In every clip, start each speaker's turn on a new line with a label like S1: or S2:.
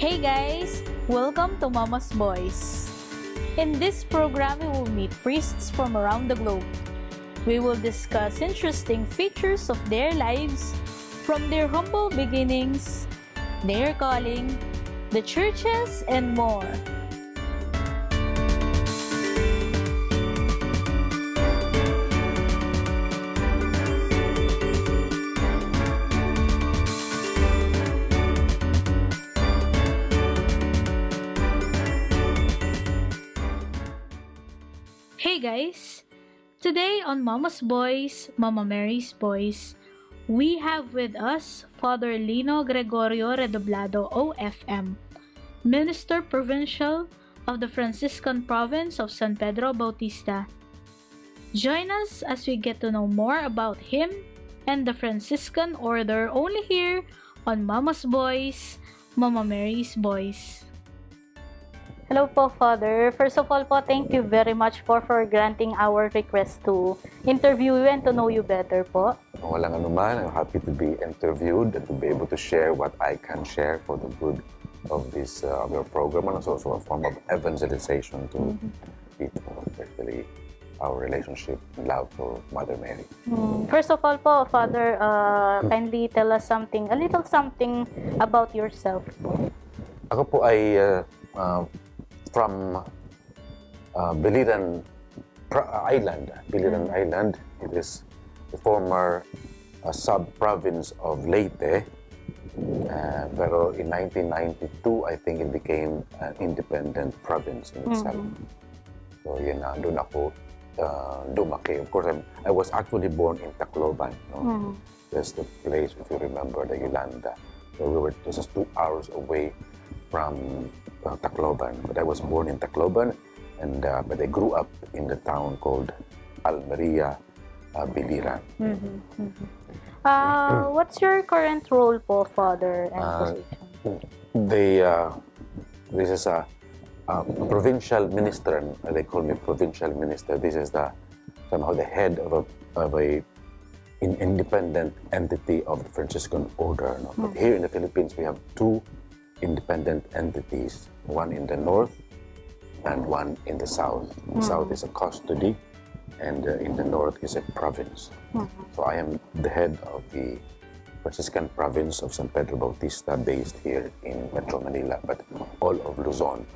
S1: Hey guys! Welcome to Mama's Boys. In this program, we will meet priests from around the globe. We will discuss interesting features of their lives, from their humble beginnings, their calling, the churches, and more. Hey guys! Today on Mama's Boys, Mama Mary's Boys, we have with us Father Lino Gregorio Redoblado, OFM, Minister Provincial of the Franciscan Province of San Pedro Bautista. Join us as we get to know more about him and the Franciscan Order only here on Mama's Boys, Mama Mary's Boys. Hello po, Father. First of all po, thank you very much for granting our request to interview you and to know you better po.
S2: Walang anuman. I'm happy to be interviewed and to be able to share what I can share for the good of this of your program, and it's also a form of evangelization to people, especially our relationship and love for Mother Mary.
S1: First of all po, Father, kindly tell us something, a little something about yourself po.
S2: Ako po ay from Biliran Island. Biliran Island. It is the former sub-province of Leyte. Pero in 1992, I think it became an independent province in itself. So yun na, doon ako lumaki. Of course, I was actually born in Tacloban. No? That's the place, if you remember, the Yolanda. So we were just 2 hours away from Tacloban, but I was born in Tacloban, and but I grew up in the town called Almeria, Biliran.
S1: What's your current role po, Father, and position?
S2: This is a provincial minister, and they call me provincial minister. This is somehow the head of a independent entity of the Franciscan Order. No? But here in the Philippines, we have two independent entities, one in the north and one in the south. The south is a custody, and in the north is a province. So I am the head of the Franciscan province of San Pedro Bautista, based here in Metro Manila, but all of Luzon.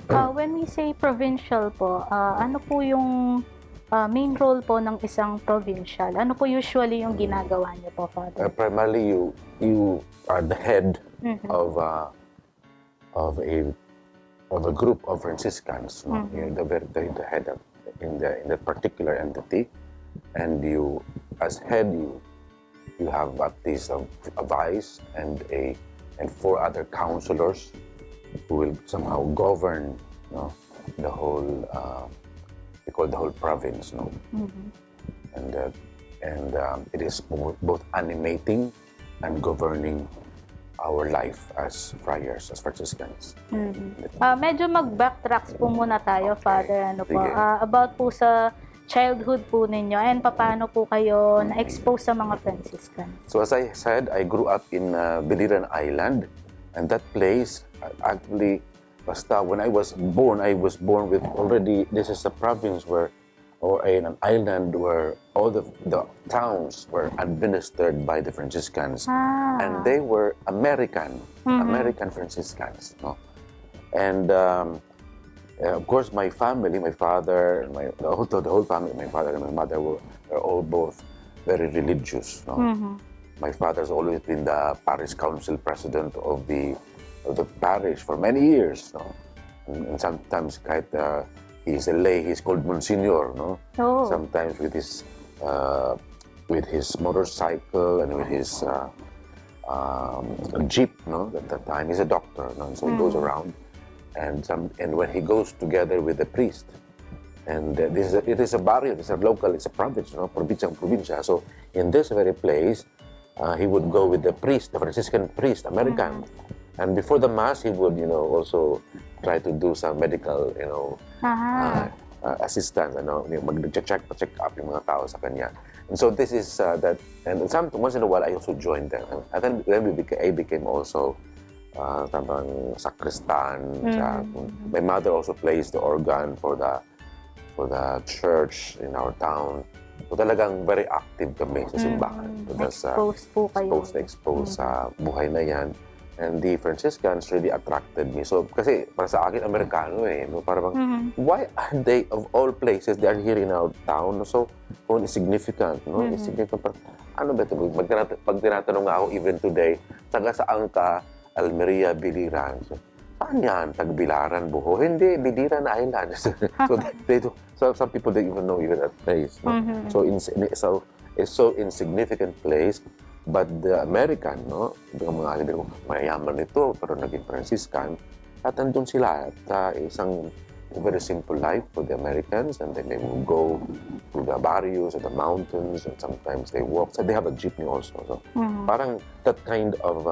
S1: When we say provincial po, ano po yung main role po ng isang provincial? Ano po usually yung ginagawa niyo po, Father?
S2: Primarily, you are the head of a group of Franciscans. No? You're the head of in the particular entity, and you, as head, you have at least a vice and 4 other counselors who will somehow govern, the whole. We call the whole province, no? And it is both animating and governing our life as friars, as Franciscans.
S1: Medyo mag-backtracks po muna tayo,
S2: Okay.
S1: Father,
S2: Sige.
S1: about po sa childhood po ninyo and paano po kayo na-expose sa mga Franciscans.
S2: So as I said, I grew up in Biliran Island, and that place actually, basta when I was born with already, this is a province or an island where all the towns were administered by the Franciscans, and they were American Franciscans, no? And of course, my family, my father, and the whole family, my father and my mother were all both very religious, no? My father's always been the parish council president of the parish for many years, no? And sometimes he's a lay, he's called Monsignor, no?
S1: Oh.
S2: Sometimes with his motorcycle and with his jeep, no? At that time, he's a doctor, no? And so he goes around, and when he goes together with the priest, and it is a barrio, it's a local, it's a province, no? Provincia. So in this very place, he would go with the priest, the Franciscan priest, American. And before the Mass, he would, also try to do some medical, assistance, mag-check up yung mga tao sa kanya. And so this is that, and once in a while I also joined them. And then I became also parang sacristan. My mother also plays the organ for the church in our town. So talagang very active kami sa simbahan. So that's,
S1: Exposed po kayo.
S2: exposed sa buhay na yan. And the Franciscans really attracted me. So, kasi para sa akin, Amerikano eh. No? Parang, why are they, of all places, they are here in our town? No? So, insignificant. No? Insignificant. Parang, ano ba ito? Pag tinatanong nga ako, even today, taga saan ka, Almeria, Biliran. So, saan yan? Tagbilaran, Buho? Hindi, Biliran Island. So some people don't even know even that place. No? So it's so insignificant place. But the American, no, yung mga kaibigan ko, mayayaman nito, pero naging Franciscan, at andun sila at isang very simple life for the Americans, and then they will go to the barrios or the mountains, and sometimes they walk. So they have a jeepney also. So parang that kind of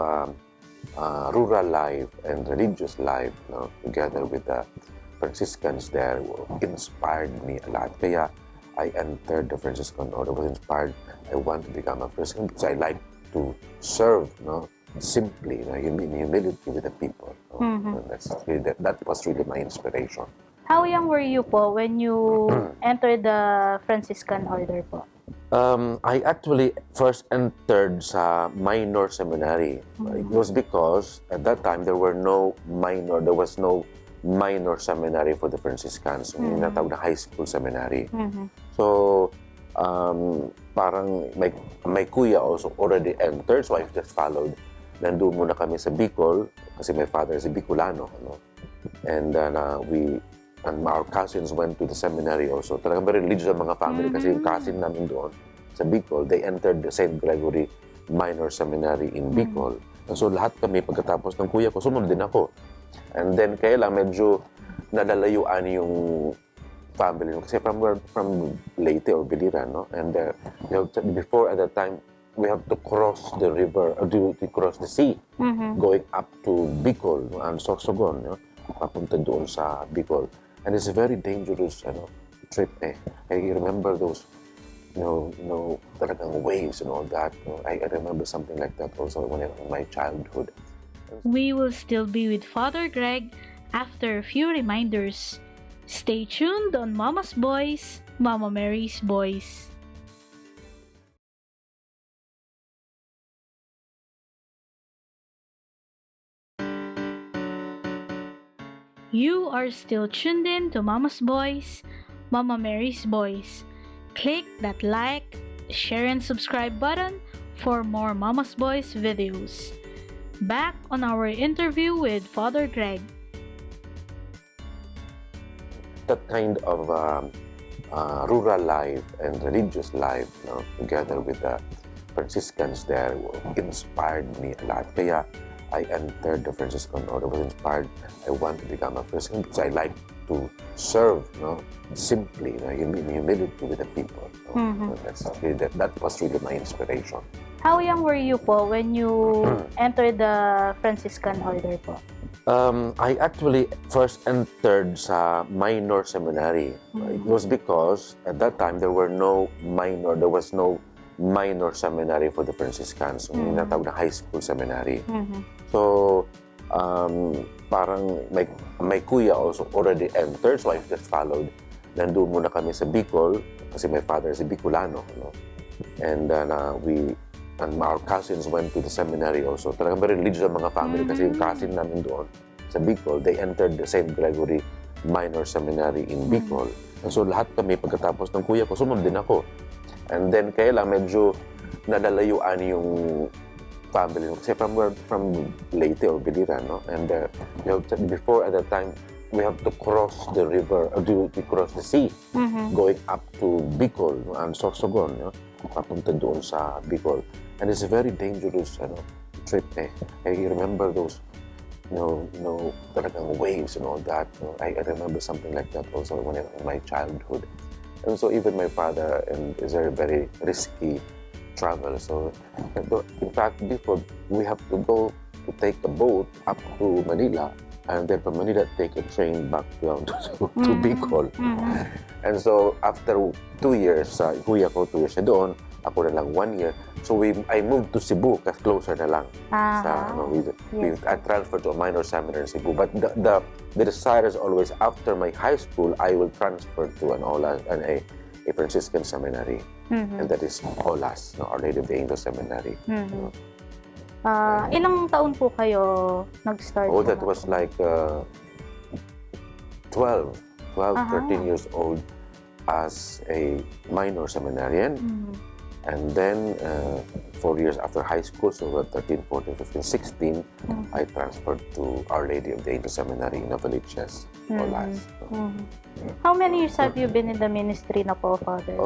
S2: rural life and religious life, no, together with the Franciscans there inspired me a lot. Kaya I entered the Franciscan order, was inspired. I want to become a Franciscan because I like to serve, no, simply, in humility with the people. No? That was really my inspiration.
S1: How young were you po when you entered the Franciscan order po?
S2: I actually first entered sa minor seminary. It was because at that time there was no minor seminary for the Franciscans, yung natawag na high school seminary. So, parang may kuya also already entered, so I just followed. Nandun muna kami sa Bicol, kasi my father is a Bicolano. No? And our cousins went to the seminary also. Talagang very religious ang mga family, kasi yung cousin namin doon sa Bicol, they entered the St. Gregory Minor Seminary in Bicol. And so lahat kami, pagkatapos ng kuya ko, sumunod din ako. And then kaya lang medyo nalalayuan yung family kasi from Leyte or Biliran, no? And before at that time we have to cross the river or to cross the sea, going up to Bicol and Sorsogon, no? Papunta doon sa Bicol, and it's a very dangerous trip. I remember those talagang waves and all that. I remember something like that also when in my childhood.
S1: We will still be with Father Greg after a few reminders. Stay tuned on Mama's Boys, Mama Mary's Boys. You are still tuned in to Mama's Boys, Mama Mary's Boys. Click that like, share and subscribe button for more Mama's Boys videos. Back on our interview with Father Greg.
S2: That kind of rural life and religious life, together with the Franciscans there inspired me a lot. Kaya I entered the Franciscan order, was inspired. I want to become a Franciscan because I like to serve, simply, in humility with the people. That was really my inspiration.
S1: How young were you po when you entered the Franciscan order po?
S2: I actually first entered sa minor seminary. It was because at that time there was no minor seminary for the Franciscans, yung natawag na high school seminary. So, parang may kuya also already entered, so I just followed. Nandun muna kami sa Bicol, kasi my father is a Bicolano. No? And our cousins went to the seminary also. Talagang very religious ang mga family, kasi yung cousin namin doon sa Bicol, they entered the St. Gregory Minor Seminary in Bicol. And so lahat kami, pagkatapos ng kuya ko, sumunod din ako. And then kaya lang medyo nalalayuan yung family kasi from Leyte or Biliran, no? And before at that time we have to cross the river or to cross the sea, going up to Bicol and Sorsogon, papunta doon sa Bicol, and it's a very dangerous trip. I remember those talagang waves and all that. I remember something like that also when in my childhood. And so even my father is a very risky travel. So in fact, before we have to go to take a boat up to Manila, and then from Manila take a train back down to Bicol. And so after 2 years, kuya ko 2 years na doon, ako na lang 1 year. So I moved to Cebu kasi closer na lang. I transferred to a minor seminary in Cebu. But the desire is always after my high school, I will transfer to a Franciscan seminary. And that is OLAS, Our Lady of the Angels Seminary.
S1: Ilang taon po kayo nag-start?
S2: Oh, that was like 13 years old as a minor seminarian. And then 4 years after high school, so 13, 14, 15, 16, I transferred to Our Lady of the Angels Seminary in Novaliches, OLAS.
S1: How many years have you been in the ministry na po, Father?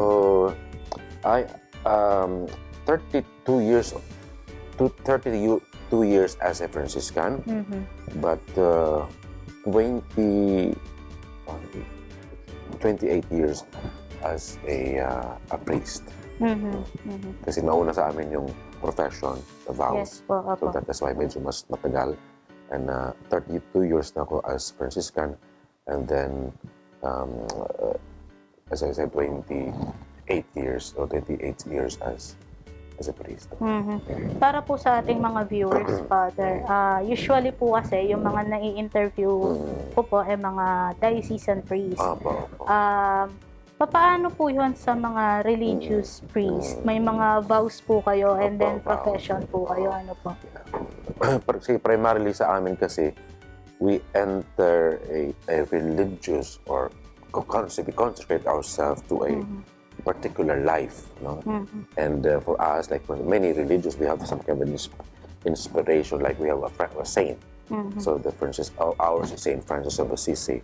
S2: I 32 years 32 years as a Franciscan, but 28 years as a priest. Kasi nauna sa amin yung profession, the vows.
S1: Yes, po,
S2: so that's why medyo mas matagal. And 32 years na ako as Franciscan, and then as I said, 28 years as a priest.
S1: Para po sa ating mga viewers, Father, usually po kasi yung mga nai-interview ko po ay mga diocesan priest. Paano po yun sa mga religious priest? May mga vows po kayo and then profession po kayo, ano po?
S2: Primarily sa amin kasi, we enter a religious or we consecrate ourselves to a particular life, And for us, like for many religions, we have some kind of inspiration, like we have a saint. So ours is Saint Francis of Assisi.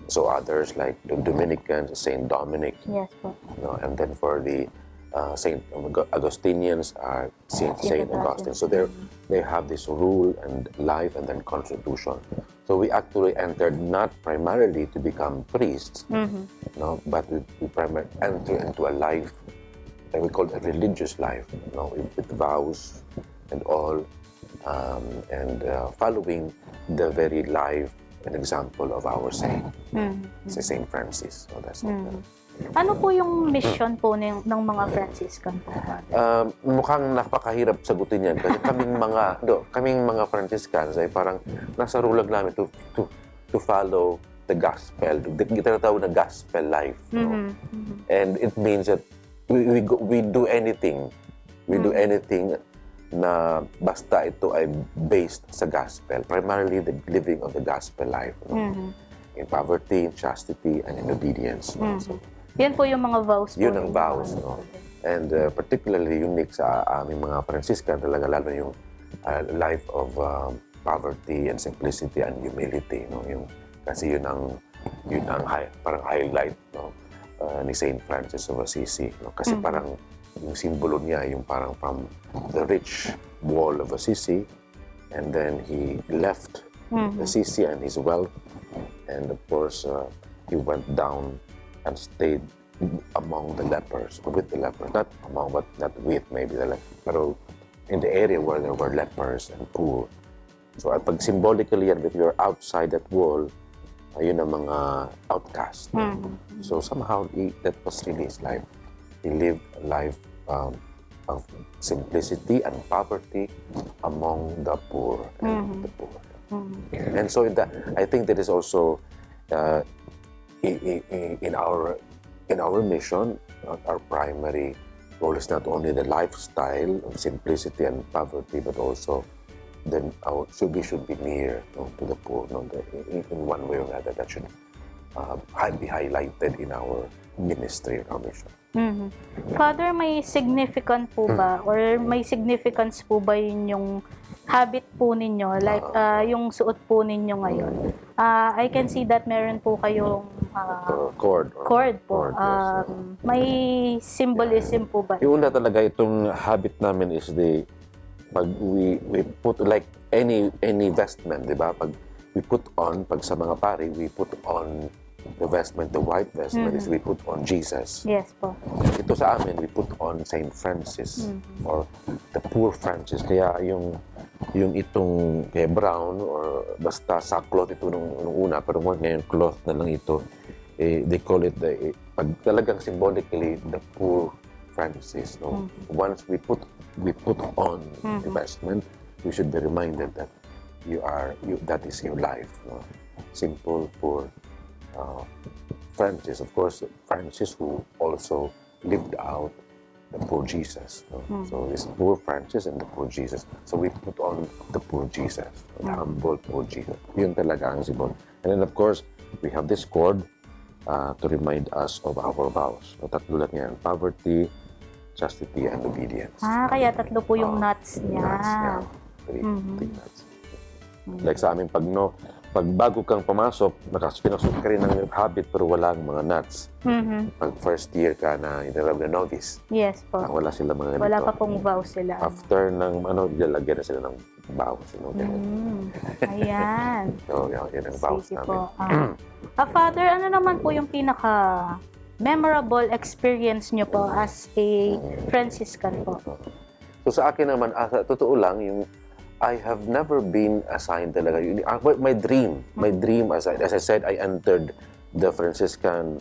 S2: So others like the Dominicans, Saint Dominic.
S1: Yes, po.
S2: And then for the Saint Augustinians are Saint Augustine. So they have this rule and life and then constitution. So we actually entered not primarily to become priests, but we primarily enter into a life that we call a religious life, with vows and all, and following the very life and example of our saint, si Saint Francis. So that's
S1: Ano po yung mission po ng mga Franciscan po?
S2: Mukhang napakahirap sagutin yan kasi kaming mga Franciscans ay parang nasa rulag namin to follow the gospel, tinatawag na gospel life. And it means that we do anything. We do anything na basta ito ay based sa gospel. Primarily the living of the gospel life. In poverty, in chastity, and in obedience. So,
S1: yan po yung mga vows po.
S2: Yun ang vows. And particularly unique sa aming mga Franciscan, talaga lalo yung life of poverty and simplicity and humility. Kasi yun ang parang highlight ni Saint Francis of Assisi. Kasi parang yung simbolo niya, yung parang from the rich wall of Assisi, and then he left Assisi and his wealth, and of course he went down and stayed among the lepers, with the lepers, not with maybe the lepers, pero in the area where there were lepers and poor. So pag symbolically yan, if you're outside that wall, ayun ang mga outcast. So somehow that was really his life. He lived a life of simplicity and poverty among the poor and the poor. And so I think that is also in our mission, our primary goal is not only the lifestyle of simplicity and poverty, but also then we should be near to the poor. In one way or another, that should be highlighted in our ministry and our mission.
S1: Father, may significant po ba or may significance po ba yun yung habit po ninyo, like yung suot po ninyo ngayon? I can see that meron po kayong
S2: cord
S1: po.
S2: Yes.
S1: May symbolism po ba?
S2: Yung una talaga, itong habit namin is pag we put like any vestment, di ba? Pag we put on, pag sa mga pari, we put on the vestment, the white vestment is we put on Jesus.
S1: Yes po.
S2: Ito sa amin, we put on Saint Francis or the poor Francis. Kaya yung itong brown or basta sackcloth ito nung una, pero ngayon cloth na lang ito. They call it pag talagang symbolically the poor Francis. No? Once we put on the vestment, we should be reminded that that is your life. No? Simple, poor Francis. Of course, Francis who also lived out the poor Jesus. No? So this poor Francis and the poor Jesus. So we put on the poor Jesus, the humble poor Jesus. Yun talaga ang sibol. And then of course, we have this cord to remind us of our vows. So tatlo lang yan: poverty, chastity, and obedience.
S1: Kaya tatlo po yung nuts niya.
S2: Nuts, yeah. Three nuts. Like sa amin, pag bago kang pumasok, pinasok ka rin ng habit pero walang mga nuts. Pag first year ka na inilagay na novice,
S1: yes po.
S2: Wala sila mga
S1: Wala
S2: ganito.
S1: pa pong vows sila.
S2: After ng ilalagyan na sila ng vows.
S1: Ayan.
S2: So, yan ang vows
S1: Sige
S2: namin.
S1: po. Father, ano naman po yung pinaka memorable experience nyo po as a Franciscan po?
S2: So sa akin naman, totoo lang, I have never been assigned talaga. My dream, as I said, I entered the Franciscan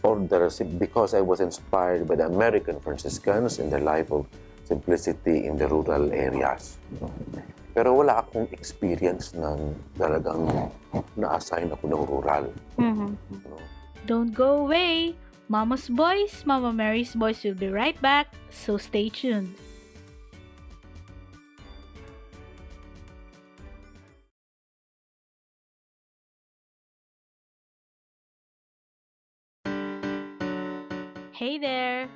S2: order because I was inspired by the American Franciscans in their life of simplicity in the rural areas. Pero wala akong experience ng talagang na-assign ako ng rural.
S1: Don't go away! Mama's Boys, Mama Mary's Boys will be right back, so stay tuned. Hey there!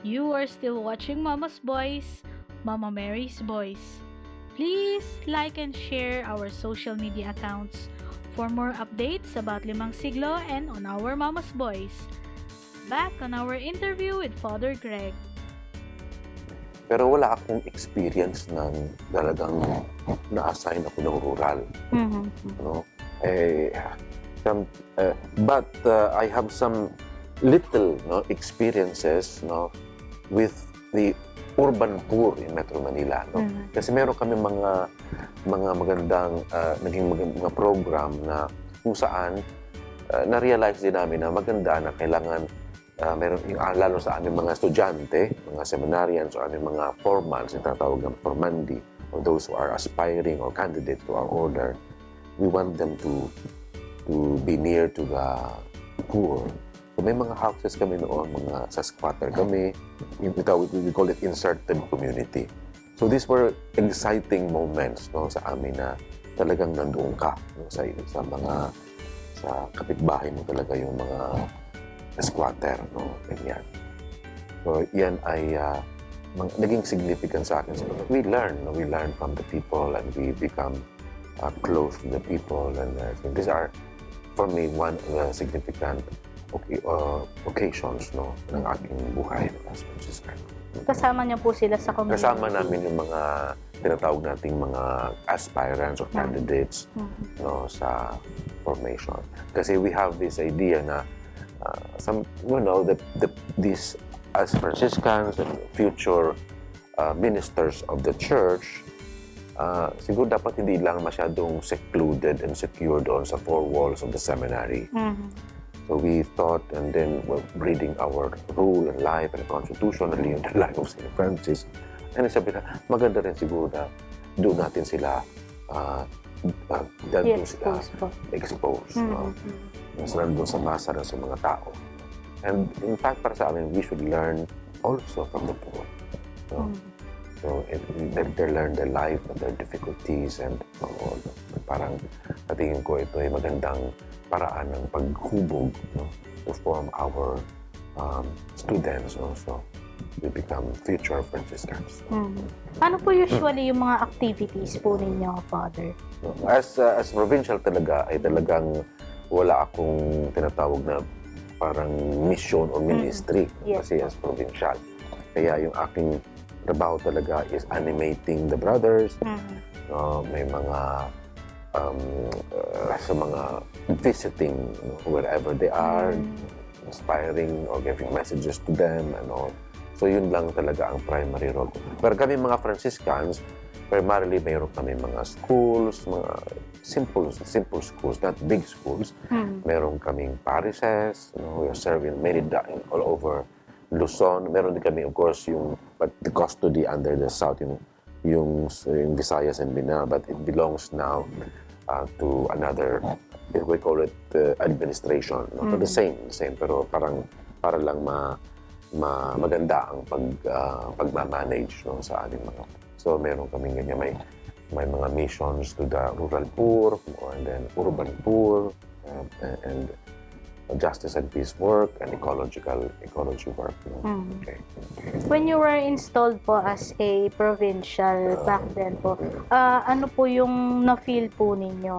S1: You are still watching Mama's Boys, Mama Mary's Boys. Please like and share our social media accounts for more updates about Limang Siglo and on our Mama's Boys. Back on our interview with Father Greg.
S2: Pero wala akong experience ng talagang na-assign ako ng rural. But I have some little experiences with the urban poor in Metro Manila. Kasi meron kami mga magandang naging mga program na kung saan na-realize din namin na maganda na kailangan meron lalo sa aming mga estudyante, mga seminarians o aming mga formals, yung tatawag ng formandi, or those who are aspiring or candidate to our order. We want them to be near to the poor. So may mga houses kami noon, mga sa squatter kami, we call it inserted community. So these were exciting moments sa amin na talagang nandoon ka sa kapitbahay mo talaga yung mga squatter, ganyan. So yan ay naging significant sa akin. So, we learn from the people and we become close to the people, and these are for me one of the significant occasions ng aking buhay as Franciscan.
S1: Kasama niyo po sila sa community?
S2: Kasama namin yung mga tinatawag nating mga aspirants or candidates sa formation. Kasi we have this idea na these as Franciscans and future ministers of the church, siguro dapat hindi lang masyadong secluded and secure doon sa four walls of the seminary. So we thought, and then reading our rule and life and constitutionally in the life of St. Francis, and sabi na, maganda rin siguro na doon natin sila expose. Mas nandun sa masa sa mga tao. And in fact, para sa amin, we should learn also from the poor. So they learn their life and their difficulties and all. Parang tingin ko ito ay magandang paraan ng paghubog to form our students also. We become future Franciscans.
S1: Ano po usually yung mga activities po ninyo, Father?
S2: As provincial talaga, ay talagang wala akong tinatawag na parang mission or ministry kasi as provincial. Kaya yung aking trabaho talaga is animating the brothers. May mga sa mga visiting wherever they are, inspiring or giving messages to them and all. So yun lang talaga ang primary role. Pero kami mga Franciscans, primarily mayroon kami mga schools, mga simple schools, not big schools. Meron kaming parishes, we are serving many all over Luzon. Meron din kami, of course, but the custody under the South, yung Visayas and Mindanao, but it belongs now to another, we call it administration. No? But the same, pero para lang maganda ang pagmamanage, no, sa ating mga. So meron kaming ganyan, may mga missions to the rural poor, and then urban poor, and justice and peace work, and ecology work. No? Okay.
S1: When you were installed po as a provincial back then po, ano po yung na-feel po ninyo?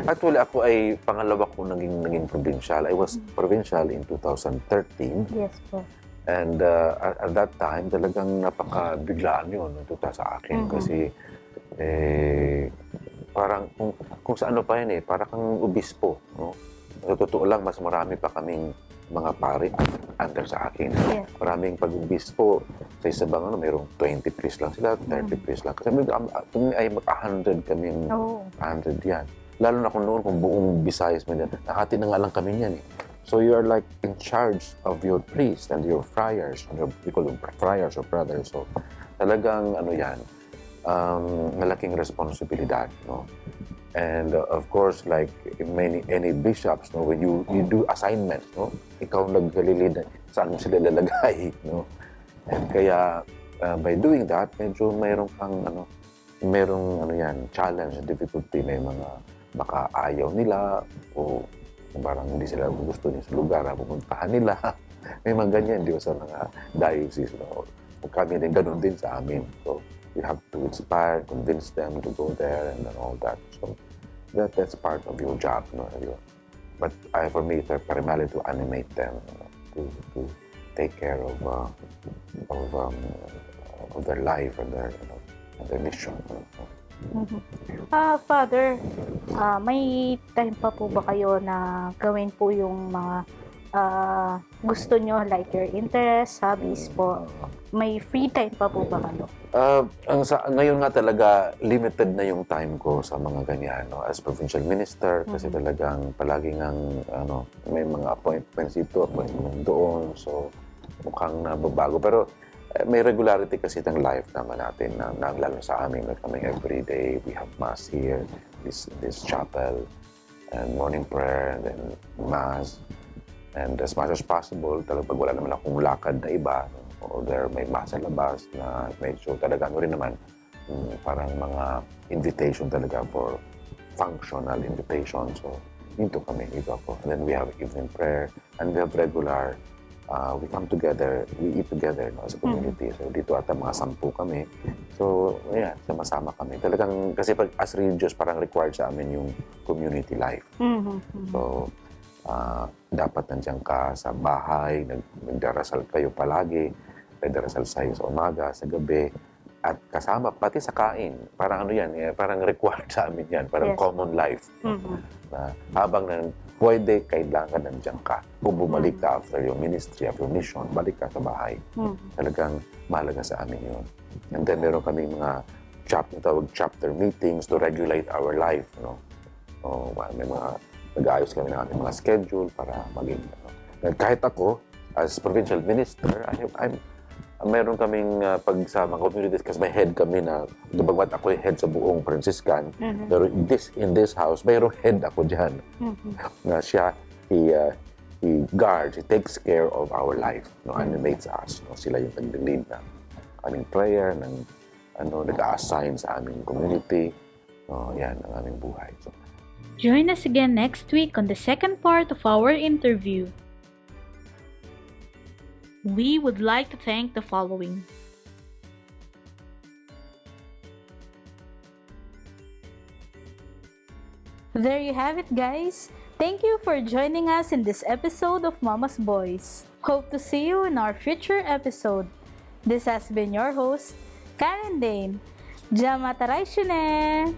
S2: Actually, ako ay pangalawa ko naging provincial. I was provincial in 2013.
S1: Yes po.
S2: And at that time, talagang napakabiglaan yun sa akin. Kasi parang kung sa ano pa yun para kang obispo. No? Sa totoo lang, mas marami pa kaming mga pari under sa akin.
S1: Yes.
S2: Maraming pag-obispo. Sa isa bang mayroong 20 priests lang sila, 30 priests lang. Kasi kami ay 100 kaming, 100 yan. Lalo na kung noon, kung buong Visayas man yan, nakati na nga lang kami yan eh. So you are like in charge of your priests and your friars, we call them friars or brothers. So talagang malaking responsibilidad, no? And of course, like any bishops, no, when you do assignments, no, ikaw nagkalilid saan mo sila lalagay, no? And kaya by doing that, medyo mayroong challenge, difficulty, may mga baka ayaw nila o parang hindi sila gusto niya sa lugar na pupuntahan nila. May mga ganyan, di ba, sa mga diocese, no? O kami din, ganun din sa amin. So, you have to inspire, convince them to go there and all that. So that's part of your job, no? But for me, it's primarily to animate them, to take care of their life and their mission.
S1: Father, may time pa po ba kayo na gawin po yung mga gusto nyo, like your interests, hobbies po? May free time pa po ba kayo?
S2: Ngayon nga talaga, limited na yung time ko sa mga ganyan, no? As provincial minister, kasi talagang palagi may mga appointments dito, appointments doon, so mukhang nababago. Pero may regularity kasi ng life naman natin, lalo sa amin, na kami every day, we have mass here, this chapel, and morning prayer, and then mass. And as much as possible, talagang pag wala naman akong lakad na iba, or may mass sa labas na medyo talaga rin naman, parang mga invitation talaga for functional invitation. So, dito ako. And then we have evening prayer, and we have regular, we come together, we eat together, no, as a community. So, dito ata mga 10 kami. So, yeah, sama-sama kami. Talagang, kasi as religious, parang required sa amin yung community life. So, dapat nandiyan ka sa bahay, nagdarasal kayo palagi, nagdarasal sa umaga, sa gabi, at kasama, pati sa kain. Parang parang required sa amin yan, parang common life. Na habang pwede, kailangan nandiyan ka. Kung bumalik ka after your ministry, after your mission, balik ka sa bahay. Talagang mahalaga sa amin yun. And then meron kami mga chapter meetings to regulate our life. No? May mga nag-aayos kami ng ating mga schedule para maging kahit ako, as provincial minister, meron kaming pag sa mga communities, kasi may head kami na, diba, ako yung head sa buong Franciscan, pero in this house, mayroong head ako dyan. Na siya, he guards, he takes care of our life, no, animates us. No? Sila yung nag-lead ng aming prayer, nag-a-assign sa aming community. No? Yan, ang aming buhay. So,
S1: join us again next week on the second part of our interview. We would like to thank the following. There you have it, guys. Thank you for joining us in this episode of Mama's Boys. Hope to see you in our future episode. This has been your host, Karen Dane. Jamataray shune!